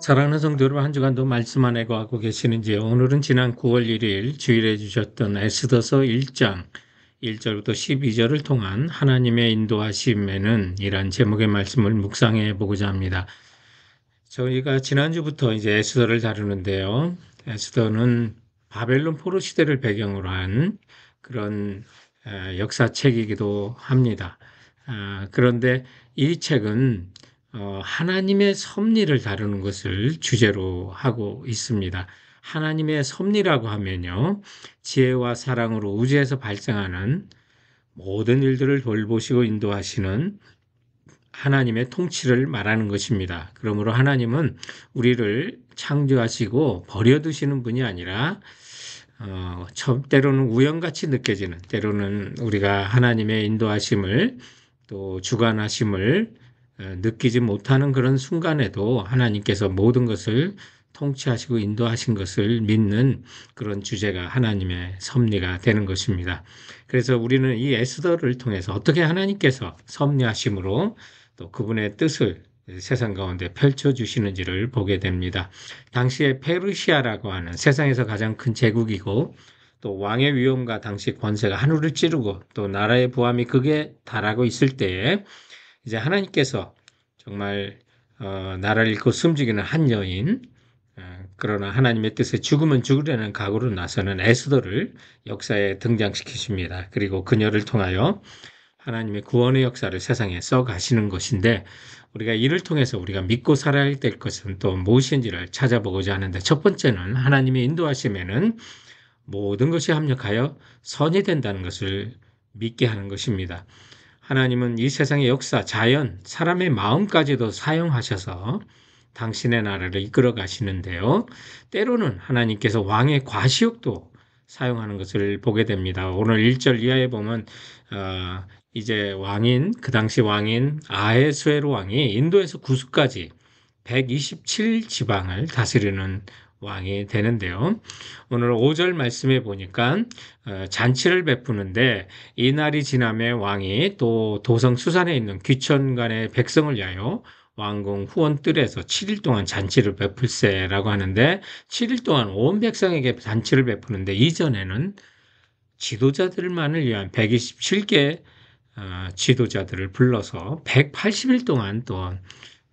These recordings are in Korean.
사랑하는 성도 여러분, 한 주간도 말씀 안에 거하고 계시는지요? 오늘은 지난 9월 1일 주일에 주셨던 에스더서 1장 1절부터 12절을 통한 하나님의 인도하심에는 이란 제목의 말씀을 묵상해 보고자 합니다. 저희가 지난주부터 이제 에스더를 다루는데요. 에스더는 바벨론 포로 시대를 배경으로 한 그런 역사책이기도 합니다. 그런데 이 책은 하나님의 섭리를 다루는 것을 주제로 하고 있습니다. 하나님의 섭리라고 하면요, 지혜와 사랑으로 우주에서 발생하는 모든 일들을 돌보시고 인도하시는 하나님의 통치를 말하는 것입니다. 그러므로 하나님은 우리를 창조하시고 버려두시는 분이 아니라 때로는 우연같이 느껴지는, 때로는 우리가 하나님의 인도하심을 또 주관하심을 느끼지 못하는 그런 순간에도 하나님께서 모든 것을 통치하시고 인도하신 것을 믿는 그런 주제가 하나님의 섭리가 되는 것입니다. 그래서 우리는 이 에스더를 통해서 어떻게 하나님께서 섭리하심으로 또 그분의 뜻을 세상 가운데 펼쳐주시는지를 보게 됩니다. 당시에 페르시아라고 하는 세상에서 가장 큰 제국이고 또 왕의 위엄과 당시 권세가 하늘을 찌르고 또 나라의 부함이 극에 달하고 있을 때에 이제 하나님께서 정말 나라를 잃고 숨지기는 한 여인, 그러나 하나님의 뜻에 죽으면 죽으려는 각오로 나서는 에스더를 역사에 등장시키십니다. 그리고 그녀를 통하여 하나님의 구원의 역사를 세상에 써 가시는 것인데, 우리가 이를 통해서 우리가 믿고 살아야 될 것은 또 무엇인지를 찾아보고자 하는데, 첫 번째는 하나님의 인도하심에는 모든 것이 합력하여 선이 된다는 것을 믿게 하는 것입니다. 하나님은 이 세상의 역사, 자연, 사람의 마음까지도 사용하셔서 당신의 나라를 이끌어 가시는데요. 때로는 하나님께서 왕의 과시욕도 사용하는 것을 보게 됩니다. 오늘 1절 이하에 보면 이제 그 당시 왕인 아하수에로 왕이 인도에서 구스까지 127지방을 다스리는 왕이 되는데요. 오늘 5절 말씀에 보니까 잔치를 베푸는데 이 날이 지남에 왕이 또 도성 수산에 있는 귀천간의 백성을 위하여 왕궁 후원뜰에서 7일 동안 잔치를 베풀세라고 하는데, 7일 동안 온 백성에게 잔치를 베푸는데 이전에는 지도자들만을 위한 127개 지도자들을 불러서 180일 동안, 또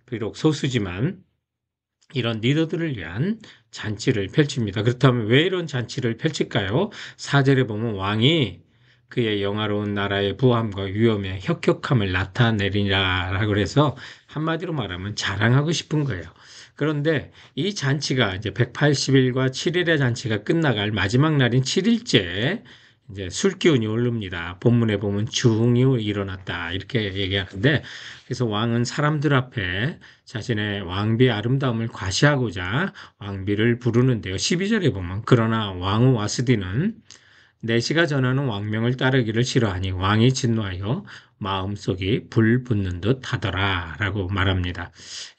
비록 소수지만 이런 리더들을 위한 잔치를 펼칩니다. 그렇다면 왜 이런 잔치를 펼칠까요? 4절에 보면 왕이 그의 영화로운 나라의 부함과 위엄의 혁혁함을 나타내리라라고 해서 한마디로 말하면 자랑하고 싶은 거예요. 그런데 이 잔치가 이제 180일과 7일의 잔치가 끝나갈 마지막 날인 7일째 이제 술기운이 오릅니다. 본문에 보면 중이 일어났다 이렇게 얘기하는데, 그래서 왕은 사람들 앞에 자신의 왕비의 아름다움을 과시하고자 왕비를 부르는데요. 12절에 보면 그러나 왕후 와스디는 내시가 전하는 왕명을 따르기를 싫어하니 왕이 진노하여 마음속이 불 붙는 듯 하더라 라고 말합니다.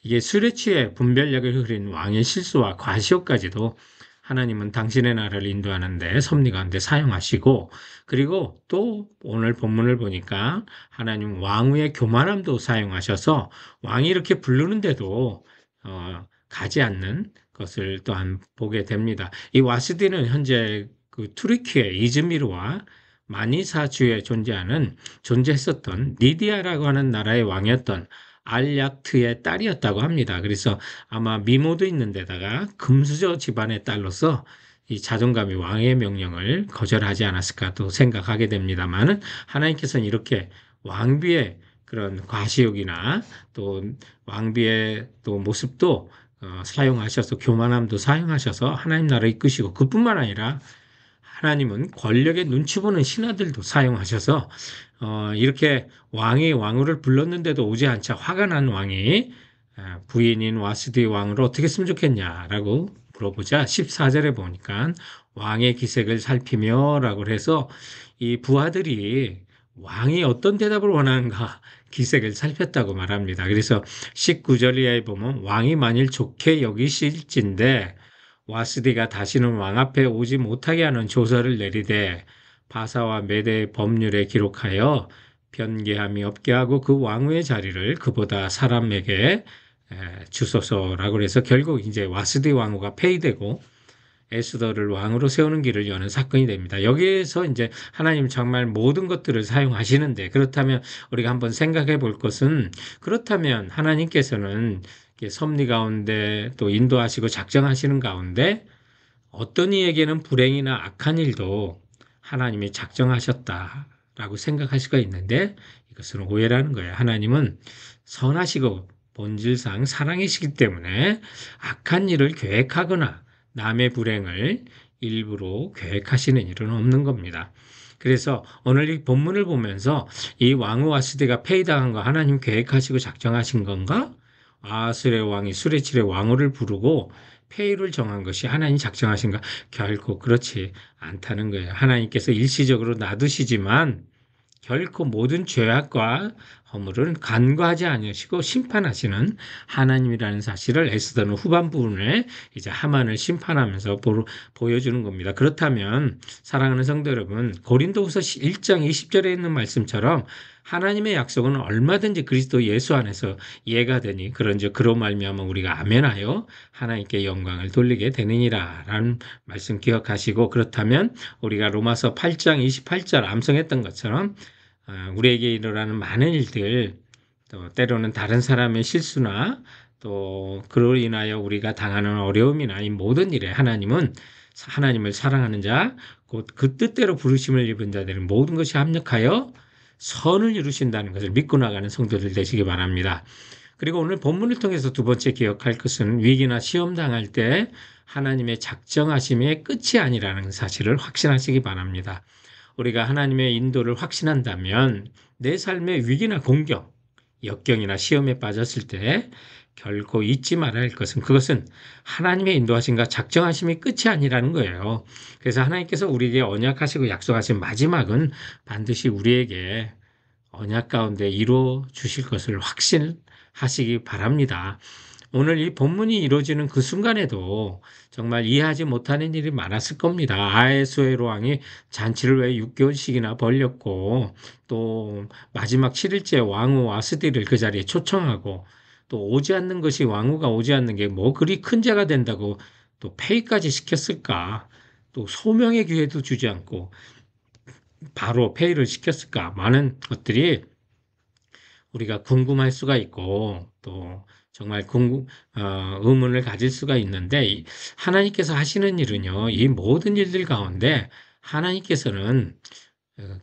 이게 술에 취해 분별력을 흐린 왕의 실수와 과시욕까지도 하나님은 당신의 나라를 인도하는데 섭리 가운데 사용하시고, 그리고 또 오늘 본문을 보니까 하나님 왕후의 교만함도 사용하셔서 왕이 이렇게 부르는데도 가지 않는 것을 또한 보게 됩니다. 이 와스디는 현재 그 투르키의 이즈미르와 마니사 주에 존재했었던 니디아라고 하는 나라의 왕이었던 알야트의 딸이었다고 합니다. 그래서 아마 미모도 있는 데다가 금수저 집안의 딸로서 이 자존감이 왕의 명령을 거절하지 않았을까 또 생각하게 됩니다만은, 하나님께서는 이렇게 왕비의 그런 과시욕이나 또 왕비의 또 모습도 사용하셔서, 교만함도 사용하셔서 하나님 나라를 이끄시고, 그뿐만 아니라 하나님은 권력의 눈치 보는 신하들도 사용하셔서 이렇게 왕이 왕후를 불렀는데도 오지 않자 화가 난 왕이 부인인 와스디 왕으로 어떻게 했으면 좋겠냐라고 물어보자 14절에 보니까 왕의 기색을 살피며 라고 해서 이 부하들이 왕이 어떤 대답을 원하는가 기색을 살폈다고 말합니다. 그래서 19절 이하에 보면 왕이 만일 좋게 여기실진데 와스디가 다시는 왕 앞에 오지 못하게 하는 조서를 내리되 바사와 메대의 법률에 기록하여 변개함이 없게 하고 그 왕후의 자리를 그보다 사람에게 주소서라고 그래서 결국 이제 와스디 왕후가 폐위되고 에스더를 왕으로 세우는 길을 여는 사건이 됩니다. 여기에서 이제 하나님 정말 모든 것들을 사용하시는데 그렇다면 우리가 한번 생각해 볼 것은 그렇다면 하나님께서는 섭리 가운데 또 인도하시고 작정하시는 가운데 어떤 이에게는 불행이나 악한 일도 하나님이 작정하셨다라고 생각할 수가 있는데 이것은 오해라는 거예요. 하나님은 선하시고 본질상 사랑이시기 때문에 악한 일을 계획하거나 남의 불행을 일부러 계획하시는 일은 없는 겁니다. 그래서 오늘 이 본문을 보면서 이 왕후 와스디가 폐위당한 거 하나님 계획하시고 작정하신 건가? 아수르의 왕이 수레칠의 왕후를 부르고 폐위를 정한 것이 하나님 작정하신가? 결코 그렇지 않다는 거예요. 하나님께서 일시적으로 놔두시지만 결코 모든 죄악과 허물은 간과하지 않으시고 심판하시는 하나님이라는 사실을 에스더는 후반 부분에 이제 하만을 심판하면서 보여주는 겁니다. 그렇다면 사랑하는 성도 여러분, 고린도후서 1장 20절에 있는 말씀처럼 하나님의 약속은 얼마든지 그리스도 예수 안에서 이해가 되니 그런즉 그로 말미암아 우리가 아멘하여 하나님께 영광을 돌리게 되느니라라는 말씀 기억하시고 그렇다면 우리가 로마서 8장 28절 암송했던 것처럼 우리에게 일어나는 많은 일들, 또 때로는 다른 사람의 실수나 또 그로 인하여 우리가 당하는 어려움이나 이 모든 일에 하나님은 하나님을 사랑하는 자, 곧 그 뜻대로 부르심을 입은 자들은 모든 것이 합력하여 선을 이루신다는 것을 믿고 나가는 성도들 되시기 바랍니다. 그리고 오늘 본문을 통해서 두 번째 기억할 것은 위기나 시험 당할 때 하나님의 작정하심의 끝이 아니라는 사실을 확신하시기 바랍니다. 우리가 하나님의 인도를 확신한다면 내 삶의 위기나 공격, 역경이나 시험에 빠졌을 때 결코 잊지 말아야 할 것은 그것은 하나님의 인도하심과 작정하심이 끝이 아니라는 거예요. 그래서 하나님께서 우리에게 언약하시고 약속하신 마지막은 반드시 우리에게 언약 가운데 이루어 주실 것을 확신하시기 바랍니다. 오늘 이 본문이 이루어지는 그 순간에도 정말 이해하지 못하는 일이 많았을 겁니다. 아하수에로 왕이 잔치를 왜 6개월씩이나 벌렸고 또 마지막 7일째 왕후 와스디를 그 자리에 초청하고 또 오지 않는 것이 왕후가 오지 않는 게 뭐 그리 큰 죄가 된다고 또 폐위까지 시켰을까? 또 소명의 기회도 주지 않고 바로 폐위를 시켰을까? 많은 것들이 우리가 궁금할 수가 있고 또 정말 의문을 가질 수가 있는데 하나님께서 하시는 일은요, 이 모든 일들 가운데 하나님께서는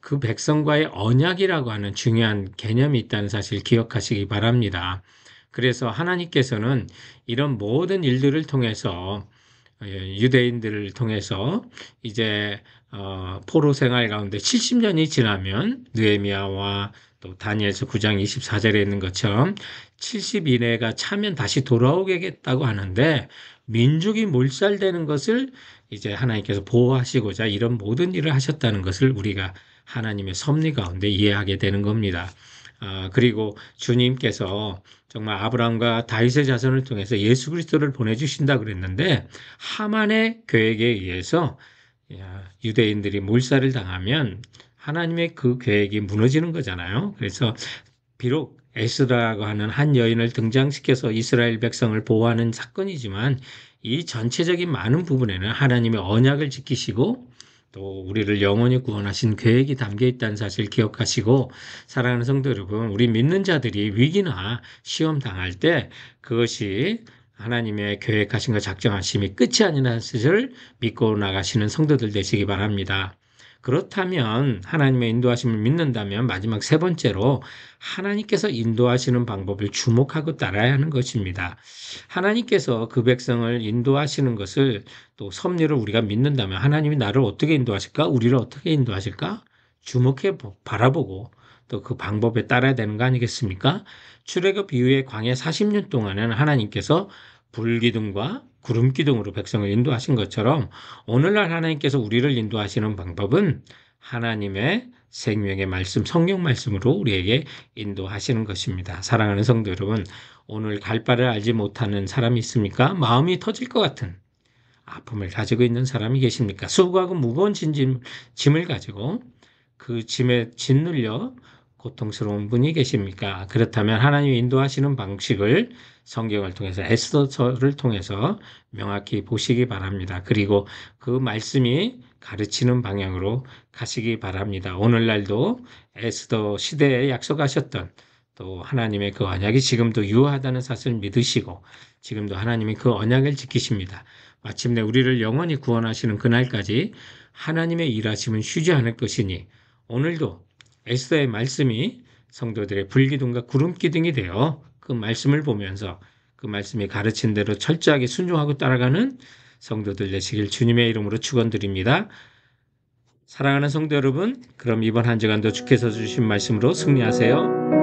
그 백성과의 언약이라고 하는 중요한 개념이 있다는 사실 기억하시기 바랍니다. 그래서 하나님께서는 이런 모든 일들을 통해서 유대인들을 통해서 이제 포로 생활 가운데 70년이 지나면 느헤미야와 또 다니엘서 9장 24절에 있는 것처럼 70 이내가 차면 다시 돌아오겠다고 하는데 민족이 몰살되는 것을 이제 하나님께서 보호하시고자 이런 모든 일을 하셨다는 것을 우리가 하나님의 섭리 가운데 이해하게 되는 겁니다. 그리고 주님께서 정말 아브라함과 다윗의 자손을 통해서 예수 그리스도를 보내주신다 그랬는데 하만의 계획에 의해서 유대인들이 몰살을 당하면 하나님의 그 계획이 무너지는 거잖아요. 그래서 비록 에스라고 하는 한 여인을 등장시켜서 이스라엘 백성을 보호하는 사건이지만 이 전체적인 많은 부분에는 하나님의 언약을 지키시고 또 우리를 영원히 구원하신 계획이 담겨 있다는 사실 기억하시고 사랑하는 성도 여러분, 우리 믿는 자들이 위기나 시험 당할 때 그것이 하나님의 계획하신 것 작정하심이 끝이 아니라는 사실을 믿고 나가시는 성도들 되시기 바랍니다. 그렇다면 하나님의 인도하심을 믿는다면 마지막 세 번째로 하나님께서 인도하시는 방법을 주목하고 따라야 하는 것입니다. 하나님께서 그 백성을 인도하시는 것을 또 섭리를 우리가 믿는다면 하나님이 나를 어떻게 인도하실까? 우리를 어떻게 인도하실까? 주목해 바라보고 또 그 방법에 따라야 되는 거 아니겠습니까? 출애굽 이후에 광야 40년 동안은 하나님께서 불기둥과 구름기둥으로 백성을 인도하신 것처럼 오늘날 하나님께서 우리를 인도하시는 방법은 하나님의 생명의 말씀, 성경 말씀으로 우리에게 인도하시는 것입니다. 사랑하는 성도 여러분, 오늘 갈 바를 알지 못하는 사람이 있습니까? 마음이 터질 것 같은 아픔을 가지고 있는 사람이 계십니까? 수고하고 무거운 짐을 가지고 그 짐에 짓눌려 고통스러운 분이 계십니까? 그렇다면 하나님이 인도하시는 방식을 성경을 통해서 에스더서를 통해서 명확히 보시기 바랍니다. 그리고 그 말씀이 가르치는 방향으로 가시기 바랍니다. 오늘날도 에스더 시대에 약속하셨던 또 하나님의 그 언약이 지금도 유효하다는 사실을 믿으시고 지금도 하나님이 그 언약을 지키십니다. 마침내 우리를 영원히 구원하시는 그날까지 하나님의 일하심은 쉬지 않을 것이니 오늘도 에스더의 말씀이 성도들의 불기둥과 구름기둥이 되어 그 말씀을 보면서 그 말씀이 가르친 대로 철저하게 순종하고 따라가는 성도들 되시길 주님의 이름으로 축원드립니다. 사랑하는 성도 여러분, 그럼 이번 한 주간도 주께서 주신 말씀으로 승리하세요.